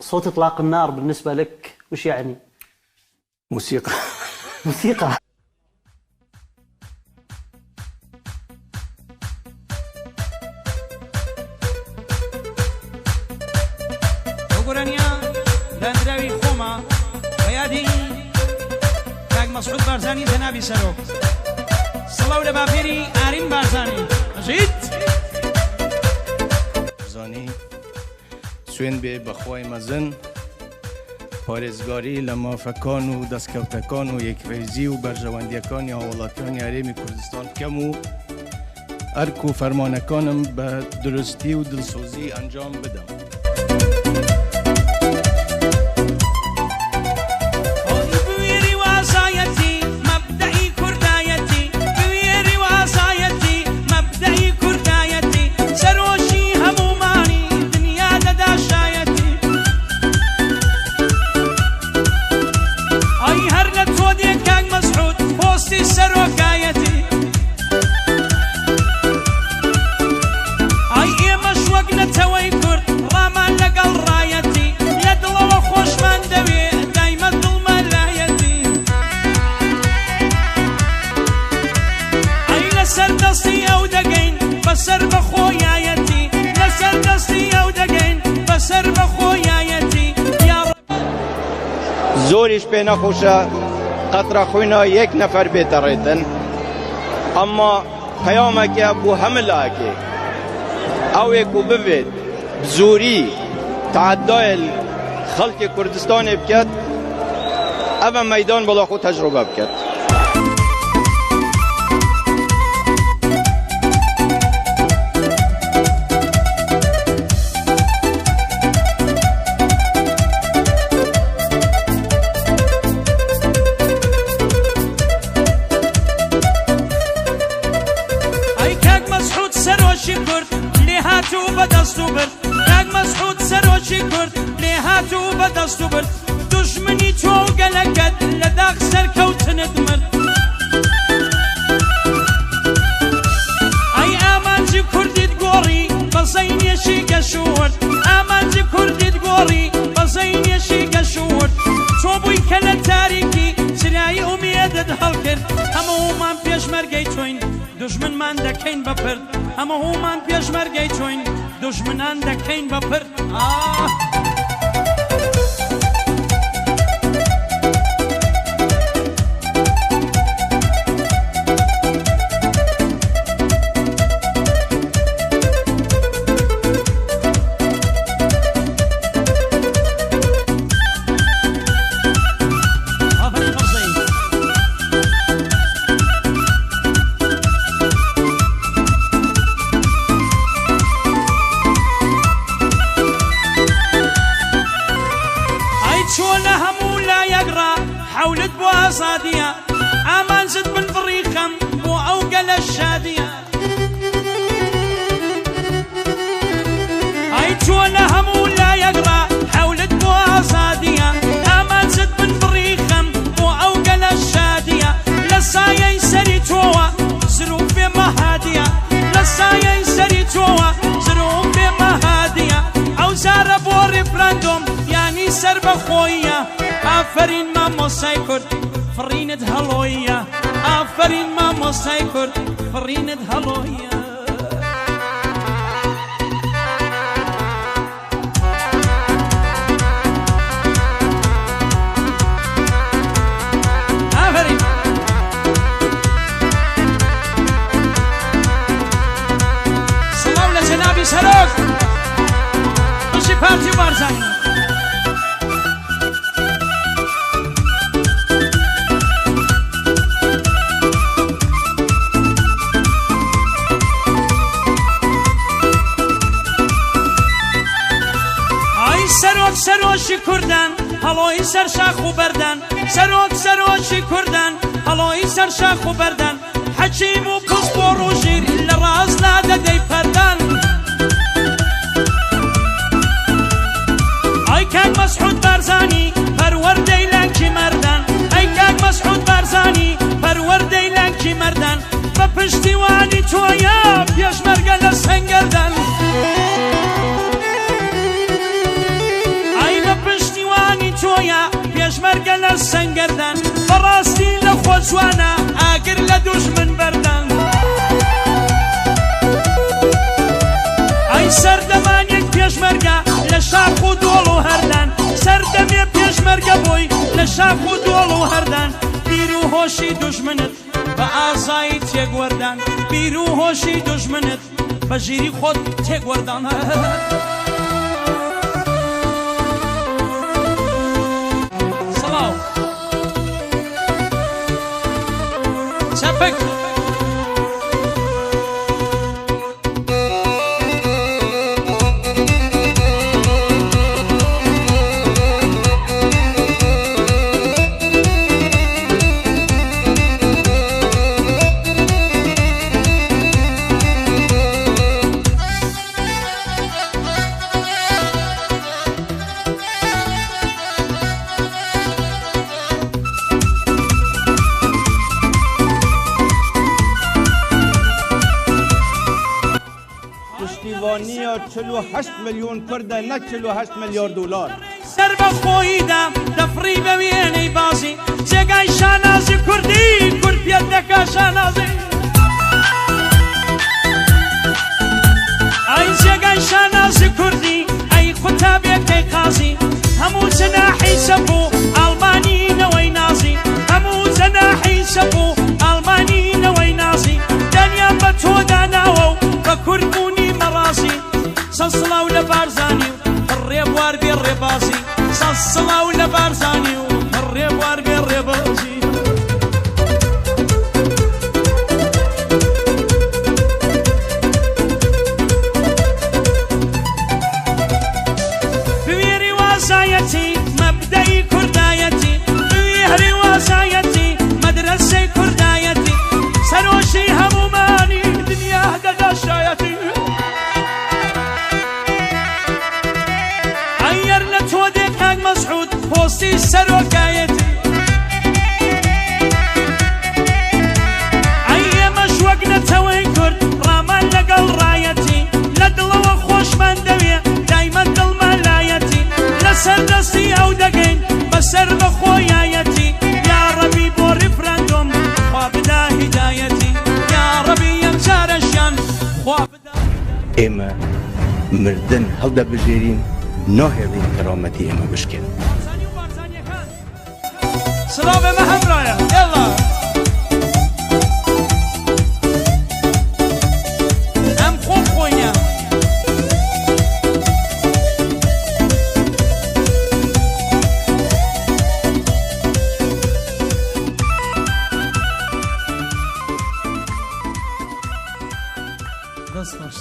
صوت إطلاق النار بالنسبة لك وش يعني؟ موسيقى. موسيقى. وقرنيا دندراوي خوما ويادي كاك مسعود بارزاني جنابي سروك صلاو لبافيري آرين بارزاني مجيد زانی سوێن بێ بەخوای مەزن پارێزگاری لە مافەکان و دەستکەوتەکان و یەکڕێزی و بەرژەوەندیەکانی هاوڵاتیانی هەرێمی کوردستان بکەم و ئەرک و فەرمانەکانم بە درستی و دڵسۆزی ئەنجام بدەم. زۆریش پێ نەخۆشە قەترە خوێنە یەک نەفەر بێتەڕێتن ئەمما پەیامێکە بۆ هەموو لایەکێ ئەوێک و ببێت بزووری تعەدای خەڵکی کوردستانê بکات ئەمە مەیدان بەڵا خۆ تەجروبە بکات. دشمنی تۆ گەلەکەت لە داغ سەرکەوتنت مرد ئەی ئامانجی کوردیت گۆڕی بە زەینێشی گەشورد ئامانجی کوردیت گۆڕی بە زەینێشی گەشورد تۆ بووی کە لە تاریکی چرایی ئومێدت هەڵکرد هەموومان پێشمەرگەی تۆین دژمنمان دەکەین بەپرد هەموومان پێشمەرگەی تۆین دژمنان دەکەین بەپرد حولت بو أصادية أمان زد من فريقم بو أوقل الشادية هاي تونا همو لا يقرأ حولت بو أصادية أمان زد من فريقم بو أوقل الشادية لسايا يسري توا زروف مهادية لسايا يسري توا زروف مهادية أو زار بو ريفراندوم يعني سرب خويا آفرین مامۆستای کورد فڕینت هەڵۆیە ئافرین مامۆستای کورد فڕینت هەڵۆیە ئافرین سڵاو لە جەنابی سەرۆک بەشی پارتی و بارزانی سەرۆشی کوردان هەڵۆی سەر شاخ و بەردان سەرۆشی کوردان هەڵۆی سەر شاخ و بەردان حەکیم و پسپۆڕ و ژیر لە ڕاز نادەدەی پەردان ئەی کاک مەسعود بارزانی پەروەردەی لانکی مەردان ئەی کاک مەسعود بارزانی پەروەردەی لانکی مەردان بە پشتیوانی تۆیە پێشمەرگە لە سەنگەردان لە سەنگەردان بەڕاستی لە خۆ جوانە ئاگر لە دوژمن بەردان ئەی سەردەمانێک پێشمەرگە لە شاخ و دۆڵ و هەردان سەردەمێ پێشمەرگە بۆی لە شاخ و دۆڵ و هەردان بیر و هۆشی دوژمنت بە ئازایی تێگوەردان بیر و هۆشی دوژمنت بە ژیری خۆت تێگوەردان سەڵاو چەپک پشتیوانی 48 میلیون کرده نه 48 میلیارد دلار سەر بە خۆیدا دەفڕی بە وێنەی بازی جێگای شانازی کوردی کورد پێت دەکا شانازی ئەی جێگای شانازی کوردی ئەی قوتابێکەی قازی هەموو جەناحی سەبوو ئەڵمانینەوەی نازی هەموو جەناحی سەبوو ئەڵمانینەوەی نازی دەنیان بە تۆ داناوە و بە کوربوونی مەڕازی سەسڵاو لە بارزانی و ڕێبوار بێ ڕێبازی سەسڵاو لە بارزانی و ڕێبوار بێ ڕێبازی بوێری وازایەتی مەبدەی کوردایەتی بوێری وازایەتی مەدرەسەی کوردایەتی سەرۆشی هەمومانی دنیا دەدا شایەتی ئەیەر لە تۆ دێ کاک مەسعود پۆستی سەرۆکایەتی ئەی ئێمەش وەک نەتەوەی کورد ڕامان لەگەڵ ڕایەتی لە دڵەوە خۆشمان دەوێ دایمەن دڵمان لایەتی لەسەر دەستی ئەو دەگەین بەسەر بەخۆیایەتی یا ڕەبی بۆ ریفرەندۆم خوا بدا هیدایەتی یا ڕەبی یەم جارەشیان خوا بدا ئێمە مردن هەڵدەبژێرین ناهێڵین کەرامەتی ئێمە بشکێن سڵاو بێمە هەمڕایە ئێڵا ئەم خۆم خۆینە دەست باش